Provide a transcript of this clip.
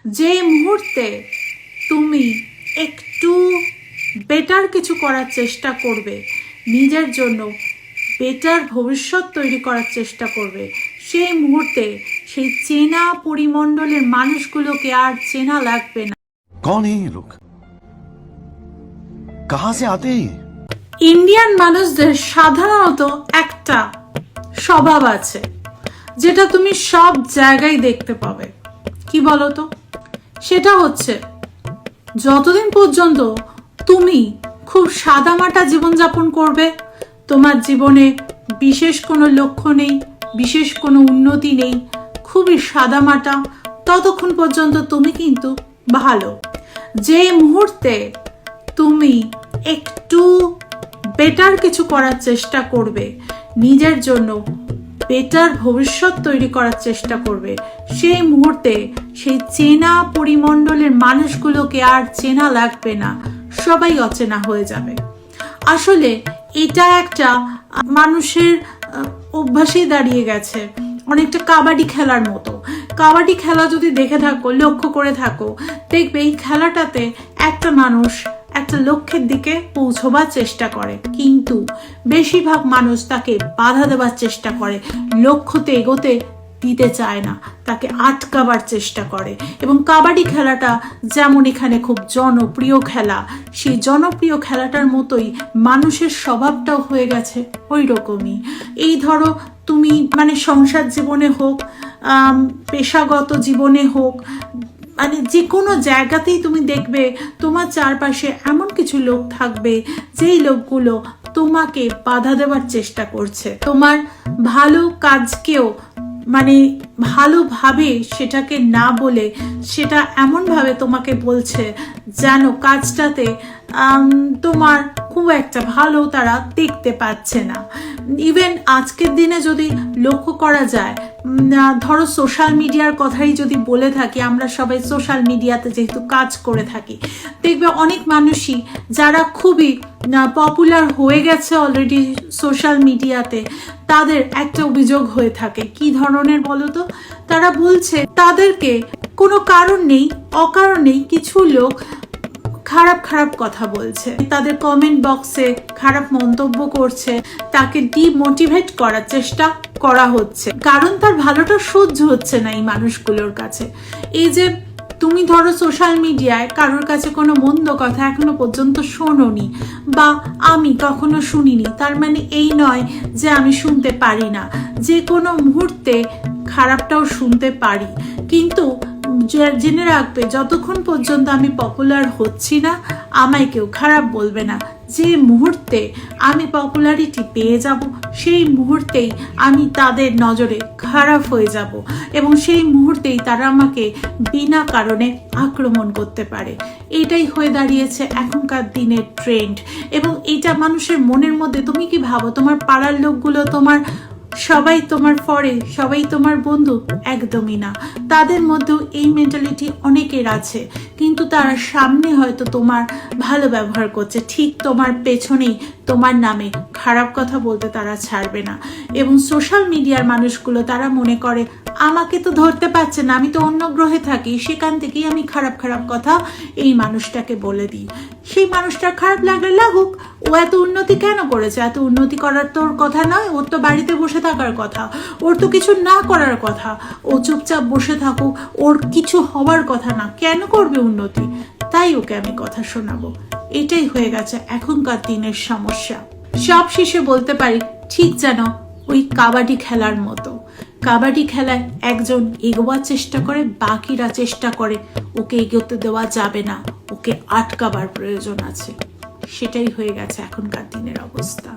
যে মুহূর্তে তুমি একটু বেটার কিছু করার চেষ্টা করবে, নিজের জন্য বেটার ভবিষ্যৎ তৈরি করার চেষ্টা করবে, সেই মুহূর্তে সেই চেনা পরিমণ্ডলের মানুষগুলোকে আর চেনা লাগবে না। कौन है ये लोग? कहां से आते हैं? ইন্ডিয়ান মানুষদের সাধারণত একটা স্বভাব আছে, যেটা তুমি সব জায়গায় দেখতে পাবে। কি বলতো? সেটা হচ্ছে যতদিন পর্যন্ত তুমি খুব সাদামাটা জীবনযাপন করবে, তোমার জীবনে বিশেষ কোনো লক্ষ্য নেই, বিশেষ কোনো উন্নতি নেই, খুবই সাদামাটা, ততক্ষণ পর্যন্ত তুমি কিন্তু ভালো। যে মুহূর্তে তুমি একটু বেটার কিছু করার চেষ্টা করবে, নিজের জন্য বেটার ভবিষ্যৎ তৈরি করার চেষ্টা করবে, সেই মুহূর্তে সেই চেনা পরিমণ্ডলের মানুষগুলোকে আর চেনা লাগবে না, সবাই অচেনা হয়ে যাবে। আসলে এটা একটা মানুষের অভ্যাসই দাঁড়িয়ে গেছে, অনেকটা কাবাডি খেলার মতো। কাবাডি খেলা যদি দেখে থাকো, লক্ষ্য করে থাকো, দেখবে এই খেলাটাতে একটা মানুষ একটা লক্ষ্যের দিকে পৌঁছবার চেষ্টা করে, কিন্তু বেশিরভাগ মানুষ তাকে বাধা দেওয়ার চেষ্টা করে, লক্ষ্যতে এগোতে দিতে চায় না, তাকে আটকাবার চেষ্টা করে। এবং কাবাডি খেলাটা যেমন এখানে খুব জনপ্রিয় খেলা, সেই জনপ্রিয় খেলাটার মতোই মানুষের স্বভাবটাও হয়ে গেছে ওই রকমই। এই ধরো তুমি মানে সংসার জীবনে হোক, পেশাগত জীবনে হোক, মানে যে কোনো জায়গাতেই তুমি দেখবে তোমার চারপাশে এমন কিছু লোক থাকবে যেই লোকগুলো তোমাকে বাধা দেওয়ার চেষ্টা করছে, তোমার ভালো কাজকেও মানে ভালোভাবে সেটাকে না বলে সেটা এমনভাবে তোমাকে বলছে যেন কাজটাতে তোমার খুব একটা ভালো তারা দেখতে পাচ্ছে না। ইভেন আজকের দিনে যদি লক্ষ্য করা যায়, ধরো সোশ্যাল মিডিয়ার কথাই যদি বলে থাকি, আমরা সবাই সোশ্যাল মিডিয়াতে যেহেতু কাজ করে থাকি, দেখবে অনেক মানুষই যারা খুবই পপুলার হয়ে গেছে অলরেডি সোশ্যাল মিডিয়াতে, তাদের একটা অভিযোগ হয়ে থাকে। কি ধরনের বলো তো? তারা বলছে তাদেরকে কোনো কারণ নেই, অকারণেই কিছু লোক খারাপ খারাপ কথা বলছে, তাদের কমেন্ট বক্সে খারাপ মন্তব্য করছে, তাকে ডিমোটিভেট করার চেষ্টা করা হচ্ছে, কারণ তার ভালোটা সহ্য হচ্ছে না এই মানুষগুলোর কাছে। এই যে তুমি ধরো সোশ্যাল মিডিয়ায় কারোর কাছে কোনো মন্দ কথা এখনো পর্যন্ত শোনোনি বা আমি কখনো শুনিনি, তার মানে এই নয় যে আমি শুনতে পারি না, যে কোনো মুহূর্তে খারাপটাও শুনতে পারি। কিন্তু জেনে রাখবে, যতক্ষণ পর্যন্ত আমি পপুলার হচ্ছি না, আমায় কেউ খারাপ বলবে না। যে মুহূর্তে আমি পপুলারিটি পেয়ে যাব, সেই মুহূর্তেই আমি তাদের নজরে খারাপ হয়ে যাব এবং সেই মুহূর্তেই তারা আমাকে বিনা কারণে আক্রমণ করতে পারে। এটাই হয়ে দাঁড়িয়েছে এখনকার দিনের ট্রেন্ড। এবং এটা মানুষের মনের মধ্যে, তুমি কি ভাবো তোমার পাড়ার লোকগুলো তোমার সবাই তোমার ফরে, সবাই তোমার বন্ধু? একদমই না। তাদের মধ্যেও এই মেন্টালিটি অনেকের আছে, কিন্তু তারা সামনে হয়তো তোমার ভালো ব্যবহার করছে, ঠিক তোমার পেছনেই তোমার নামে খারাপ কথা বলতে তারা ছাড়বে না। এবং সোশ্যাল মিডিয়ার মানুষগুলো তারা মনে করে আমাকে তো ধরতে পারছে না, আমি তো অন্য গ্রহে থাকি, সেখান থেকেই আমি খারাপ খারাপ কথা এই মানুষটাকে বলে দিই। সেই মানুষটার খারাপ লাগলে লাগুক, ও এত উন্নতি কেন করেছে? এত উন্নতি করার তোর কথা নয়, ওর তো বাড়িতে বসে থাকার কথা, ওর তো কিছু না করার কথা, ও চুপচাপ বসে থাকুক, ওর কিছু হওয়ার কথা না, কেন করবে উন্নতি? তাই ওকে আমি কথা শোনাবো। এটাই হয়ে গেছে এখনকার দিনের সমস্যা। সব শেষে বলতে পারি, ঠিক যেন ওই কাবাডি খেলার মতো। কাবাডি খেলায় একজন এগোবার চেষ্টা করে, বাকিরা চেষ্টা করে ওকে এগোতে দেওয়া যাবে না, ওকে আটকাবার প্রয়োজন আছে। সেটাই হয়ে গেছে এখনকার দিনের অবস্থা।